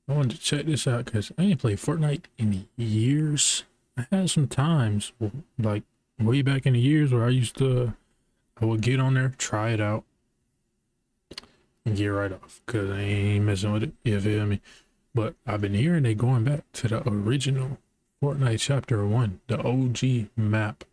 I wanted to check this out because I ain't played Fortnite in years. I had some times, like way back in the years where I would get on there, try it out, and get right off because I ain't messing with it. You feel me? But I've been hearing they going back to the original Fortnite Chapter 1, the OG map.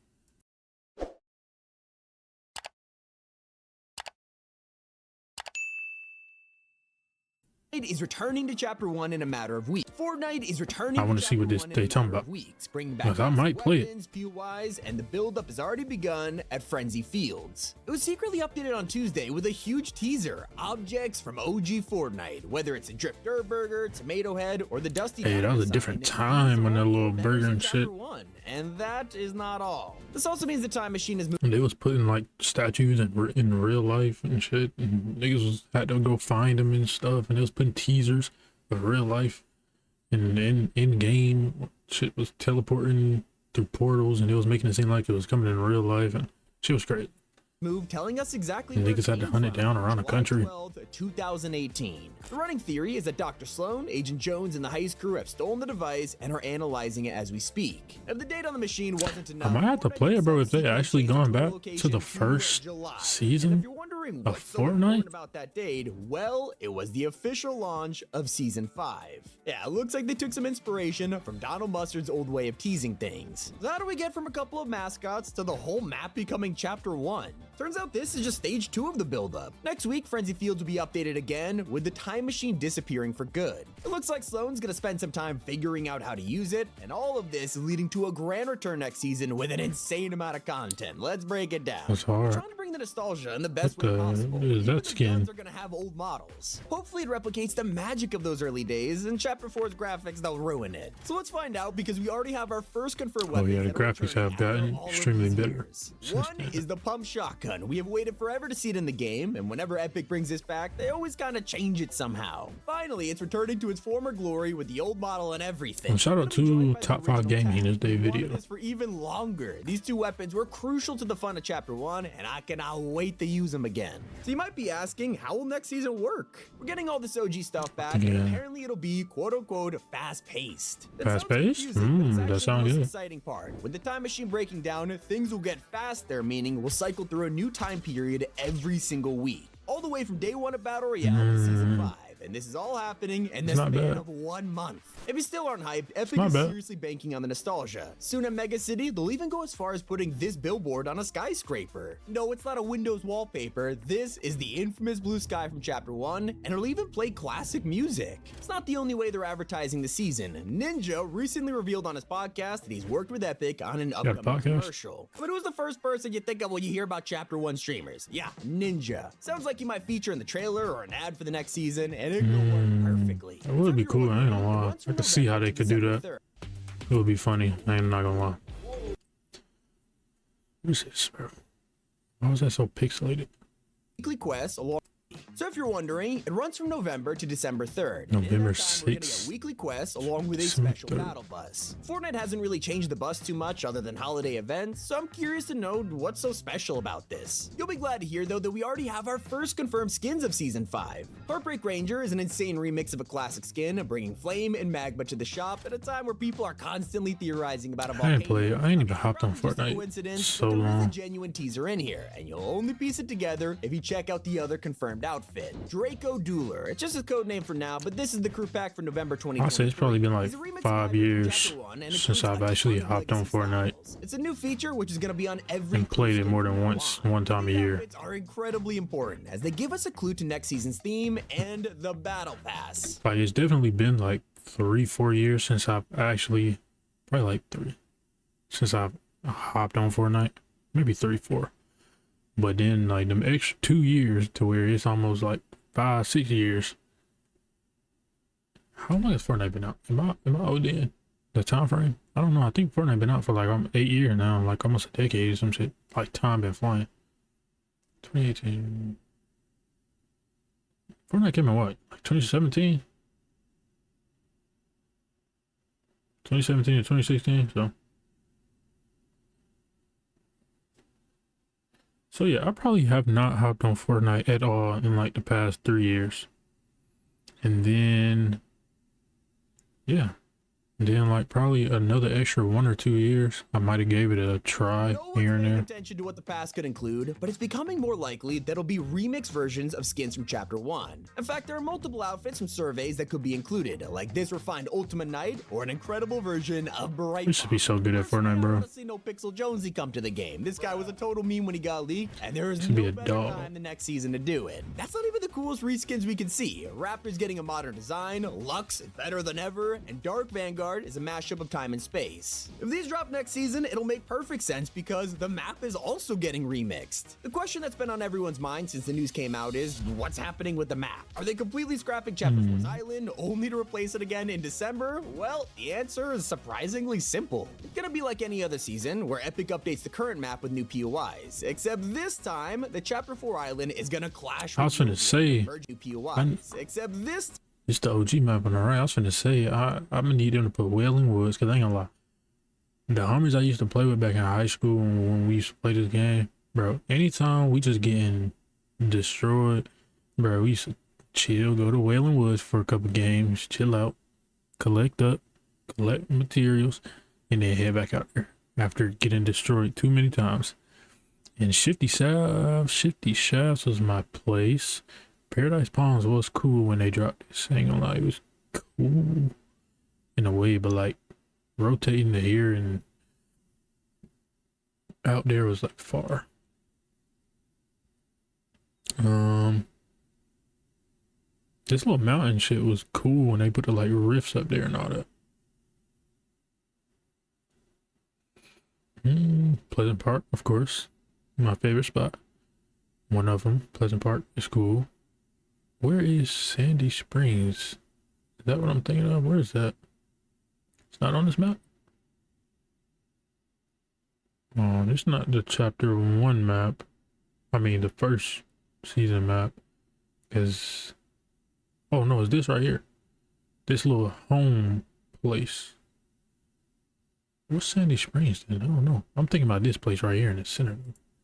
Is returning to Chapter 1 in a matter of weeks. Fortnite is returning. I want to see what this they talking about. Bringing back I might play it. Fuel-wise, and the build-up has already begun at Frenzy Fields. It was secretly updated on Tuesday with a huge teaser. Objects from OG Fortnite, whether it's a Drip Dirt Burger, Tomato Head, or the Dusty. Hey, that was a different time when that little burger and shit. And that is not all. This also means the time machine is moving. And they was putting like statues in real life and shit, and niggas had to go find them and stuff, and they was putting teasers of real life, and in game shit was teleporting through portals, and it was making it seem like it was coming in real life, and shit was great. Move telling us exactly and niggas had to hunt it down around the country. 12, 2018. The running theory is that Dr. Sloan, Agent Jones, and the Heist crew have stolen the device and are analyzing it as we speak. If the date on the machine wasn't enough, I might have to play it, bro, if they actually gone back to the first season of Fortnite. About that date, well, it was the official launch of Season 5. Yeah, it looks like they took some inspiration from Donald Mustard's old way of teasing things. So how do we get from a couple of mascots to the whole map becoming Chapter 1? Turns out this is just stage 2 of the build-up. Next week, Frenzy Fields will be updated again, with the time machine disappearing for good. It looks like Sloan's gonna spend some time figuring out how to use it, and all of this is leading to a grand return next season with an insane amount of content. Let's break it down. That's hard. We're trying to bring the nostalgia in the best way possible. Is that skin? Guns are gonna have old models. Hopefully it replicates the magic of those early days, and Chapter 4's graphics, they'll ruin it. So let's find out, because we already have our first confirmed weapons. Oh yeah, the graphics have gotten extremely better. One is the pump shotgun. We have waited forever to see it in the game, and whenever Epic brings this back, they always kind of change it somehow. Finally, it's returning to its former glory with the old model and everything. And shout out to Top 5 Gaming in this day video. This for even longer. These two weapons were crucial to the fun of Chapter 1, and I cannot wait to use them again. So you might be asking, how will next season work? We're getting all this OG stuff back, and apparently it'll be quote-unquote fast-paced. Fast-paced? That sounds good. Exciting part. With the time machine breaking down, things will get faster, meaning we'll cycle through a new time period every single week, all the way from day 1 of Battle Royale to Season 5. And this is all happening in the span of 1 month. If you still aren't hyped, Epic is seriously banking on the nostalgia. Soon at Mega City, they'll even go as far as putting this billboard on a skyscraper. No, it's not a Windows wallpaper. This is the infamous blue sky from Chapter 1, and it'll even play classic music. It's not the only way they're advertising the season. Ninja recently revealed on his podcast that he's worked with Epic on an upcoming commercial. But who's the first person you think of when you hear about Chapter 1 streamers? Yeah, Ninja. Sounds like he might feature in the trailer or an ad for the next season, and it could work perfectly. It would be cool, I ain't gonna lie. I could see how they could do that. It would be funny, I ain't not gonna lie. What is this, bro? Why was that so pixelated? Weekly quests along. So if you're wondering, it runs from November to December 3rd. November 6th. We're getting a weekly quest along with a special 3rd. battle bus. Fortnite hasn't really changed the bus too much other than holiday events, so I'm curious to know what's so special about this. You'll be glad to hear though that we already have our first confirmed skins of Season 5. Heartbreak Ranger is an insane remix of a classic skin, bringing flame and magma to the shop at a time where people are constantly theorizing about a volcano. I ain't even hopped on Fortnite so long. There is a genuine teaser in here, and you'll only piece it together if you check out the other confirmed outfit. Draco Dueler. It's just a code name for now, but this is the crew pack for November 2020. I'll say it's probably been like 5 years since I've actually hopped on Fortnite. It's a new feature which is going to be on every and played it more than one time a year. Outfits are incredibly important as they give us a clue to next season's theme and the battle pass. Like it's definitely been like 3-4 years since I've actually, probably like 3, since I've hopped on Fortnite, maybe 3-4. But then like them extra 2 years to where it's almost like 5-6 years. How long has Fortnite been out? Am I old in the time frame? I don't know. I think Fortnite been out for like 8 years now, like almost a decade or some shit. Like time been flying. 2018. Fortnite came in what? Like 2017? 2017 to 2016, So yeah, I probably have not hopped on Fortnite at all in like the past 3 years. And then Yeah. And then like probably another extra 1 or 2 years, I might have gave it a try No one's here and paying there. attention to what the past could include, but it's becoming more likely that it'll be remixed versions of skins from Chapter 1. In fact, there are multiple outfits from surveys that could be included, like this refined Ultimate Knight or an incredible version of Bright. We should be so good at Personally, Fortnite, I bro. want to see no Pixel Jonesy come to the game. This guy was a total meme when he got leaked, and there is Should be no a better dog. time than next season to do it. That's not even the coolest reskins we can see. Raptor's getting a modern design, Lux is better than ever, and Dark Vanguard is a mashup of time and space. If these drop next season, it'll make perfect sense because the map is also getting remixed. The question that's been on everyone's mind since the news came out is, what's happening with the map? Are they completely scrapping Chapter 4's island only to replace it again in December? Well, the answer is surprisingly simple. It's gonna be like any other season, where Epic updates the current map with new POIs, except this time, the Chapter 4 island is gonna clash I was with finna say, new POIs, except this it's the OG map on the right. I was finna say, I'm gonna need them to put Wailing Woods, cause I ain't gonna lie. The homies I used to play with back in high school when we used to play this game, bro, anytime we just getting destroyed, bro, we used to chill, go to Wailing Woods for a couple games, chill out, collect materials, and then head back out there after getting destroyed too many times. And Shifty Shafts was my place. Paradise Palms was cool when they dropped this. Ain't gonna lie, it was cool in a way, but like rotating to here and out there was like far. This little mountain shit was cool when they put the like rifts up there and all that. Pleasant Park, of course, my favorite spot. One of them, Pleasant Park, is cool. Where is Sandy Springs? Is that what I'm thinking of? Where is that? It's not on this map? Oh, it's not the Chapter 1 map. I mean, the first season map. Because... oh, no, it's this right here. This little home place. What's Sandy Springs then? I don't know. I'm thinking about this place right here in the center.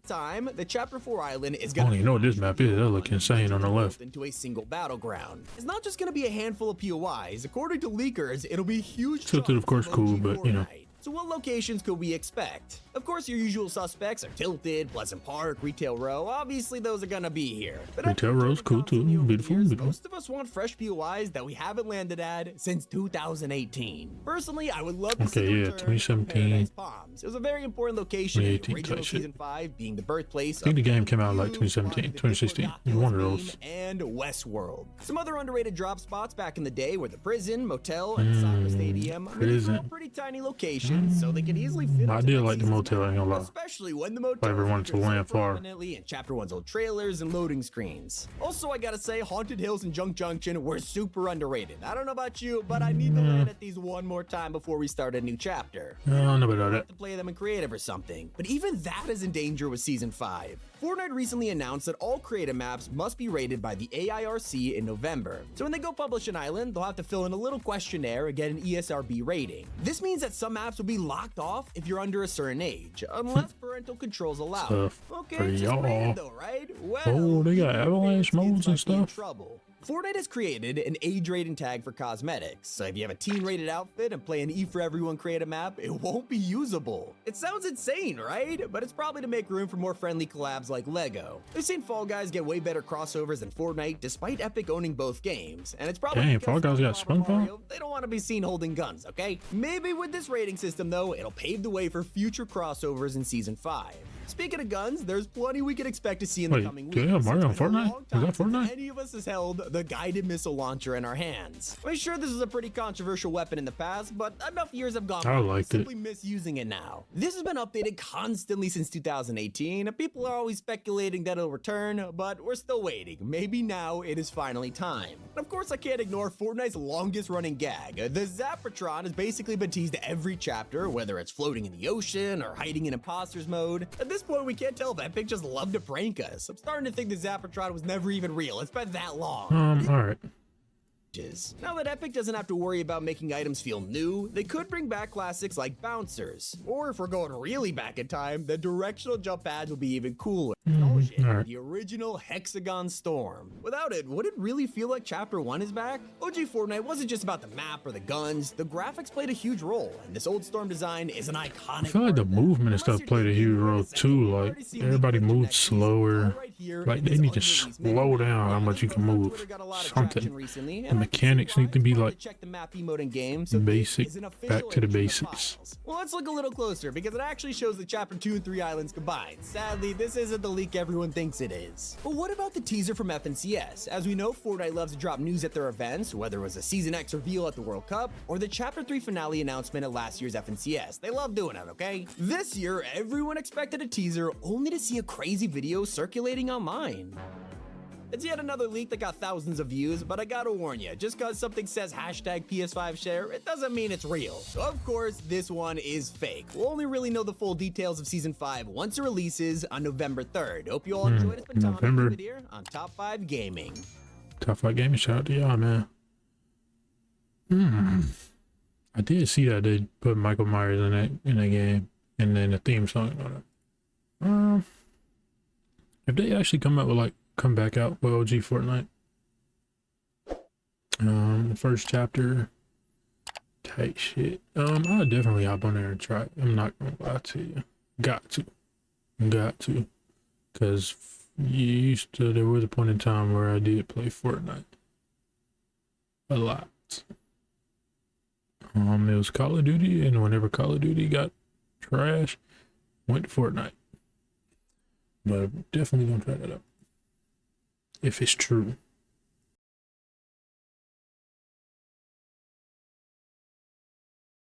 time, the Chapter 4 island is I going don't even know what this map is. That look insane on the left. into a single battleground. It's not just going to be a handful of POIs. According to leakers, it'll be huge. Tilted, of course, cool, but you know. So what locations could we expect? Of course, your usual suspects are Tilted, Pleasant Park, Retail Row. Obviously, those are gonna be here. But Retail Row's cool too. Beautiful, beautiful. Most of us want fresh POIs that we haven't landed at since 2018. Personally, I would love to see the return of 2017. Paradise Palms. It was a very important location in 2018 original type shit. Season 5 being the birthplace I think the of game came out like Hugh, 2017, the 2016. Forgotten One of Theme, those. and Westworld. Some other underrated drop spots back in the day were the prison, motel, and the soccer stadium. I mean, these were all Prison. pretty tiny locations, so they could easily fit. I into did next like the season's motel, I ain't gonna lie. especially when the motel Everyone to land far. prominently in Chapter 1's old trailers and loading screens. Also, I gotta say, Haunted Hills and Junk Junction were super underrated. I don't know about you, but I need to land at these one more time before we start a new chapter. I don't know about that. To play them in creative or something, but even that is in danger with Season 5. Fortnite recently announced that all creative maps must be rated by the AIRC in November. So when they go publish an island, they'll have to fill in a little questionnaire and get an ESRB rating. This means that some maps will be locked off if you're under a certain age, unless parental controls allow. Tough Okay, for just y'all. weird though, right? Well, Oh, they got your avalanche favorite modes and skins might be in stuff? trouble. Fortnite has created an age rating tag for cosmetics, so if you have a teen rated outfit and play an E for Everyone creative map, it won't be usable. It sounds insane, right? But it's probably to make room for more friendly collabs like LEGO. We've seen Fall Guys get way better crossovers than Fortnite despite Epic owning both games, and it's probably Dang, because Fall Guys got Super SpongeBob? Mario, they don't want to be seen holding guns, okay? Maybe with this rating system though, it'll pave the way for future crossovers in Season 5. Speaking of guns, there's plenty we can expect to see in the Wait, coming do weeks. they have Mario on It's been a Fortnite? long Is time that since Fortnite? any of us has held the guided missile launcher in our hands. I'm sure this was a pretty controversial weapon in the past, but enough years have gone by. I to liked it. simply misusing it now. This has been updated constantly since 2018. People are always speculating that it'll return, but we're still waiting. Maybe now it is finally time. And of course, I can't ignore Fortnite's longest running gag. The Zapatron has basically been teased every chapter, whether it's floating in the ocean or hiding in imposters mode. At this point, we can't tell if Epic just loved to prank us. I'm starting to think the Zapatron was never even real. It's been that long. Alright. Now that Epic doesn't have to worry about making items feel new, they could bring back classics like bouncers. Or if we're going really back in time, the directional jump pads will be even cooler. Alright. The original Hexagon Storm. Without it, would it really feel like Chapter 1 is back? OG Fortnite wasn't just about the map or the guns, the graphics played a huge role, and this old Storm design is an iconic. I feel like the movement and stuff played a huge role too. Like everybody moves slower. Like they need to slow down how much you can move. Something. The mechanics need to be like basic, back to the basics. Well, let's look a little closer because it actually shows the Chapter 2 and 3 islands combined. Sadly, this isn't the leak everyone thinks it is. But what about the teaser from FNCS? As we know, Fortnite loves to drop news at their events, whether it was a Season X reveal at the World Cup or the Chapter 3 finale announcement at last year's FNCS. They love doing it, okay? This year, everyone expected a teaser only to see a crazy video circulating online. It's yet another leak that got thousands of views, but I gotta warn you, just cause something says hashtag PS5 share, it doesn't mean it's real. So of course, this one is fake. We'll only really know the full details of Season 5 once it releases on November 3rd. Hope you all enjoyed it. It's been Tom here on Top 5 Gaming. Top 5 Gaming, shout out to y'all, man. I did see that they put Michael Myers in that game, and then the theme song on it. If they actually come back out with OG Fortnite, the first chapter type shit, I'll definitely hop on there and try it. I'm not gonna lie to you. Got to, because there was a point in time where I did play Fortnite a lot. It was Call of Duty, and whenever Call of Duty got trash, went to Fortnite. But definitely gonna try that out if it's true.